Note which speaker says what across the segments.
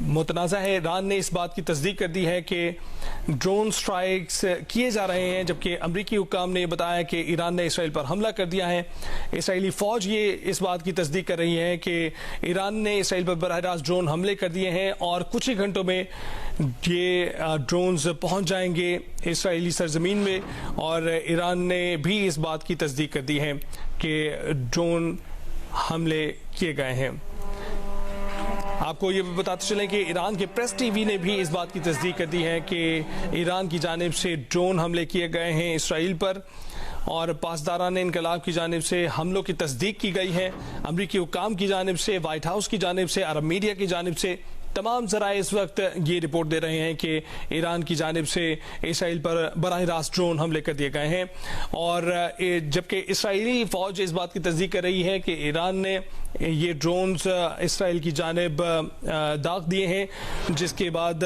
Speaker 1: मुतनाज़ा है। ईरान ने इस बात की तस्दीक कर दी है कि ड्रोन स्ट्राइक्स किए जा रहे हैं, जबकि अमरीकी हुक्काम ने बताया कि ईरान ने इसराइल पर हमला कर दिया है। इसराइली फ़ौज ये इस बात की तस्दीक कर रही है कि ईरान ने इसराइल पर बराह रास्त ड्रोन हमले कर दिए हैं और कुछ ही घंटों में ये ड्रोन्स पहुंच जाएंगे इसराइली सरजमीन में। और ईरान ने भी इस बात की तस्दीक कर दी है कि ड्रोन हमले किए गए हैं। आपको ये बताते चलें कि ईरान के प्रेस टीवी ने भी इस बात की तस्दीक कर दी है कि ईरान की जानिब से ड्रोन हमले किए गए हैं इसराइल पर और पासदारान इनकलाब की जानिब से हमलों की तस्दीक की गई है। अमरीकी हुक्काम की जानिब से, वाइट हाउस की जानिब से, अरब मीडिया की जानिब से तमाम ज़राए इस वक्त ये रिपोर्ट दे रहे हैं कि ईरान की जानिब से इसराइल पर बराह रास्त ड्रोन हमले कर दिए गए हैं। और जबकि इसराइली फ़ौज इस बात की तस्दीक कर रही है कि ईरान ने ये ड्रोन्स इसराइल की जानिब दाग दिए हैं, जिसके बाद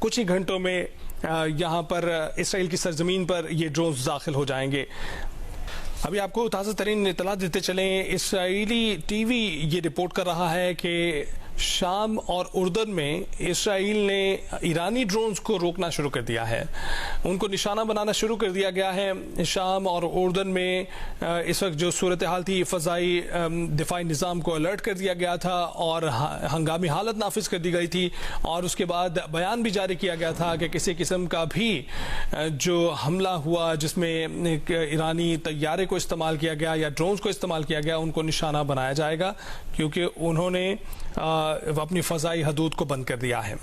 Speaker 1: कुछ ही घंटों में यहाँ पर इसराइल की सरजमीन पर ये ड्रोन्स दाखिल हो जाएंगे। अभी आपको ताज़ा तरीन इत्तला देते चलें, इसराइली टीवी ये रिपोर्ट कर रहा है कि शाम और उर्दन में इसराइल ने ईरानी ड्रोन्स को रोकना शुरू कर दिया है, उनको निशाना बनाना शुरू कर दिया गया है। शाम और उर्दन में इस वक्त जो सूरत हाल थी, फ़ज़ाई दिफाई निज़ाम को अलर्ट कर दिया गया था और हंगामी हालत नाफिज कर दी गई थी। और उसके बाद बयान भी जारी किया गया था कि किसी किस्म का भी जो हमला हुआ जिसमें ईरानी तैयारे को इस्तेमाल किया गया या ड्रोन्स को इस्तेमाल किया गया, उनको निशाना बनाया जाएगा, क्योंकि उन्होंने अपनी फ़ज़ाई हदूद को बंद कर दिया है।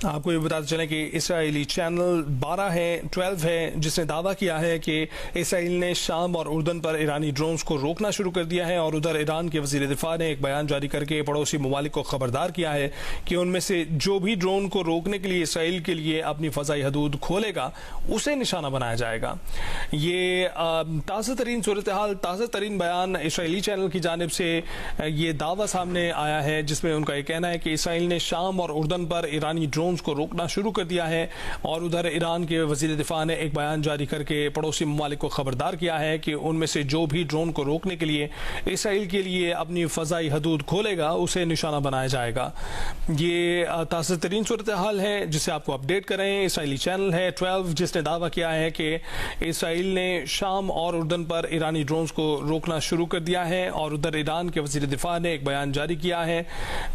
Speaker 1: आपको ये बताते चलें कि इसराइली चैनल 12 है जिसने दावा किया है कि इसराइल ने शाम और उर्दन पर ईरानी ड्रोन्स को रोकना शुरू कर दिया है। और उधर ईरान के वज़ीर दिफा ने एक बयान जारी करके पड़ोसी ममालिक को खबरदार किया है कि उनमें से जो भी ड्रोन को रोकने के लिए इसराइल के लिए अपनी फ़ज़ाई हदूद खोलेगा उसे निशाना बनाया जाएगा। ये ताज़ा तरीन सूरत हाल, ताज़ा तरीन बयान इसराइली चैनल की जानिब से ये दावा सामने आया है, जिसमें उनका ये कहना है कि इसराइल ने शाम और उर्दन पर ईरानी ड्रोन को रोकना शुरू कर दिया है। और उधर ईरान के वज़ीर दिफा ने एक बयान जारी करके पड़ोसी ममालिक को खबरदार किया है कि उनमें से जो भी ड्रोन को रोकने के लिए इसराइल के लिए अपनी फ़ज़ाई हदूद खोलेगा उसे निशाना बनाया जाएगा। ये ताज़ा तरीन सूरत हाल है जिसे आपको अपडेट करें। इसराइली चैनल है 12 जिसने दावा किया है कि इसराइल ने शाम और उर्दन पर ईरानी ड्रोन्स को रोकना शुरू कर दिया है। और उधर ईरान के वज़ीर दिफा ने एक बयान जारी किया है,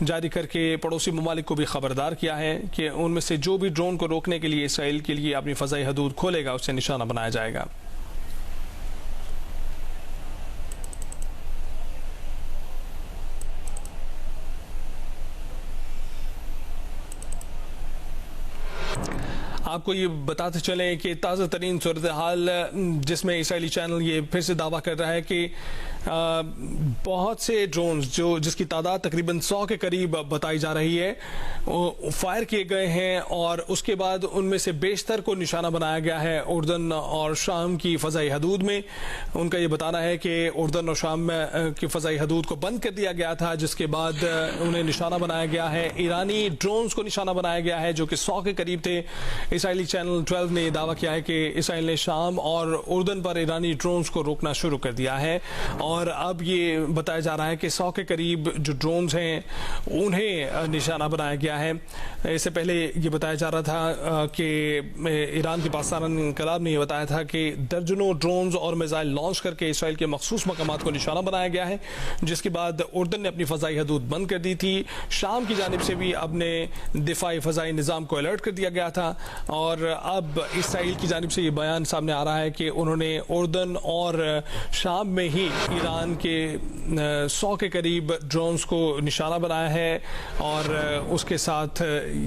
Speaker 1: जारी करके पड़ोसी ममालिक को भी खबरदार किया है कि उनमें से जो भी ड्रोन को रोकने के लिए इसराइल के लिए अपनी फ़ज़ाई हदूद खोलेगा उसे निशाना बनाया जाएगा। आपको ये बताते चलें कि ताज़ा तरीन सूरत हाल जिसमें इसराइली चैनल ये फिर से दावा कर रहा है कि बहुत से ड्रोन्स जिसकी तादाद तकरीबन 100 के करीब बताई जा रही है वो फायर किए गए हैं और उसके बाद उनमें से बेशतर को निशाना बनाया गया है उर्दन और शाम की फ़ज़ाई हदूद में। उनका ये बताना है कि उर्दन और शाम की फ़ज़ाई हदूद को बंद कर दिया गया था, जिसके बाद उन्हें निशाना बनाया गया है। ईरानी ड्रोन्स को निशाना बनाया गया है जो कि 100 के करीब थे। इसराइली चैनल 12 ने दावा किया है कि इसराइल ने शाम और उर्दन पर ईरानी ड्रोन्स को रोकना शुरू कर दिया है। और अब ये बताया जा रहा है कि 100 के करीब जो ड्रोन्स हैं उन्हें निशाना बनाया गया है। इससे पहले ये बताया जा रहा था कि ईरान के पाकिस्तान इनकलाब ने यह बताया था कि दर्जनों ड्रोन्स और मिसाइल लॉन्च करके इसराइल के मखसूस मकामात को निशाना बनाया गया है, जिसके बाद उर्दन ने अपनी फ़ज़ाई हदूद बंद कर दी थी। शाम की जानिब से भी अपने दिफाई फ़ज़ाई निज़ाम को अलर्ट कर दिया गया था। और अब इसराइल की जानिब से ये बयान सामने आ रहा है कि उन्होंने उर्दन और शाम में ही ईरान के 100 के करीब ड्रोन्स को निशाना बनाया है। और उसके साथ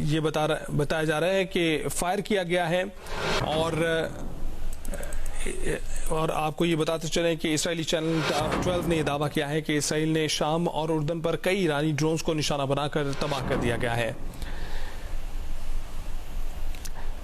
Speaker 1: ये बताया जा रहा है कि फायर किया गया है। और आपको ये बताते चलें कि इसराइली चैनल 12 ने यह दावा किया है कि इसराइल ने शाम और उर्दन पर कई ईरानी ड्रोन्स को निशाना बनाकर तबाह कर दिया गया है।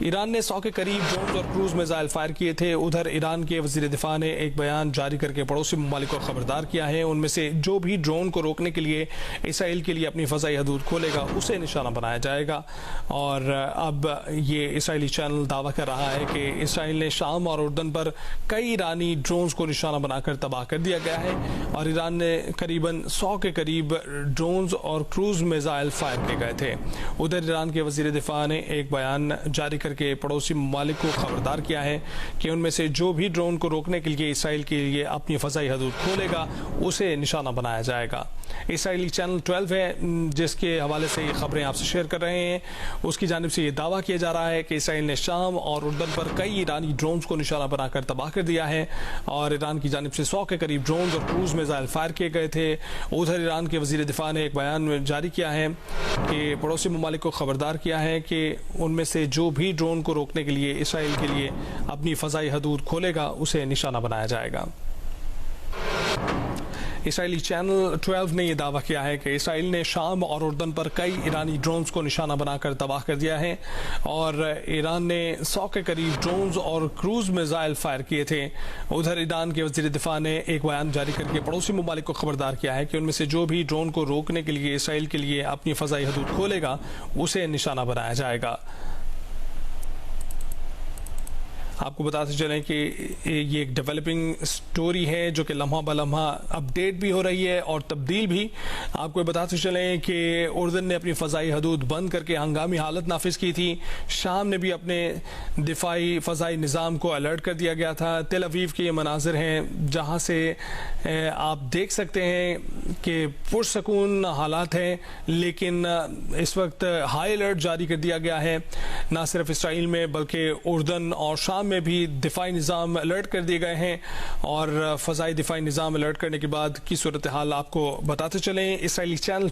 Speaker 1: ईरान ने 100 के करीब ड्रोन और क्रूज मिसाइल फायर किए थे। उधर ईरान के वजीर दिफा ने एक बयान जारी करके पड़ोसी ममालिक को खबरदार किया है, उनमें से जो भी ड्रोन को रोकने के लिए इसराइल के लिए अपनी फ़ज़ाई हदूद खोलेगा उसे निशाना बनाया जाएगा। और अब ये इसराइली चैनल दावा कर रहा है कि इसराइल ने शाम और उर्दन पर कई ईरानी ड्रोन्स को निशाना बनाकर तबाह कर दिया गया है और ईरान ने करीबन 100 के करीब ड्रोन्स और क्रूज मिसाइल फायर किए गए थे। उधर ईरान के वजीर दिफा ने एक बयान जारी करके पड़ोसी ममालिक को खबरदार किया है कि उनमें से जो भी ड्रोन को रोकने के लिए इसराइल के लिए अपनी फ़ज़ाई हदूद खोलेगा उसे निशाना बनाया जाएगा। इसराइली चैनल 12 है जिसके हवाले से ये खबरें आपसे शेयर कर रहे हैं, उसकी जानिब से ये दावा किया जा रहा है कि इसराइल ने शाम और उर्दन पर कई ईरानी ड्रोन्स को निशाना बनाकर तबाह कर दिया है और ईरान की जानिब से 100 के करीब ड्रोन्स और क्रूज मिसाइल फायर किए गए थे। उधर ईरान के वजीर दिफा ने एक बयान जारी किया है कि पड़ोसी ममालिक को खबरदार किया है कि उनमें से जो भी ड्रोन को रोकने के लिए इसराइल के लिए अपनी फ़ज़ाई हदूद खोलेगा उसे निशाना बनाया जाएगा। इसराइली चैनल 12 ने यह दावा किया है कि इसराइल ने शाम और उर्दन पर कई ईरानी ड्रोन्स को निशाना बनाकर तबाह कर दिया है और ईरान ने 100 के करीब ड्रोन्स और क्रूज मिसाइल फायर किए थे। उधर ईरान के वजीर दिफा ने एक बयान जारी करके पड़ोसी ममालिक को खबरदार किया है कि उनमें से जो भी ड्रोन को रोकने के लिए इसराइल के लिए अपनी फ़ज़ाई हदूद खोलेगा उसे निशाना बनाया जाएगा। आपको बताते चलें कि ये एक डेवलपिंग स्टोरी है जो कि लम्हा ब लम्हा अपडेट भी हो रही है और तब्दील भी। आपको बताते चलें कि उर्दन ने अपनी फ़ज़ाई हदूद बंद करके हंगामी हालत नाफिज की थी। शाम ने भी अपने दिफाई फ़ज़ाई निज़ाम को अलर्ट कर दिया गया था। तेल अवीव के ये मनाजिर हैं जहाँ से आप देख सकते हैं कि पुरसकून हालात हैं, लेकिन इस वक्त हाई अलर्ट जारी कर दिया गया है। ना सिर्फ इसराइल में बल्कि उर्दन और शाम में भी दिफाई निज़ाम अलर्ट कर दिए गए हैं और फ़ज़ाई दिफाई निज़ाम अलर्ट करने के बाद की सूरत हाल आपको बताते चलें। Israeli channel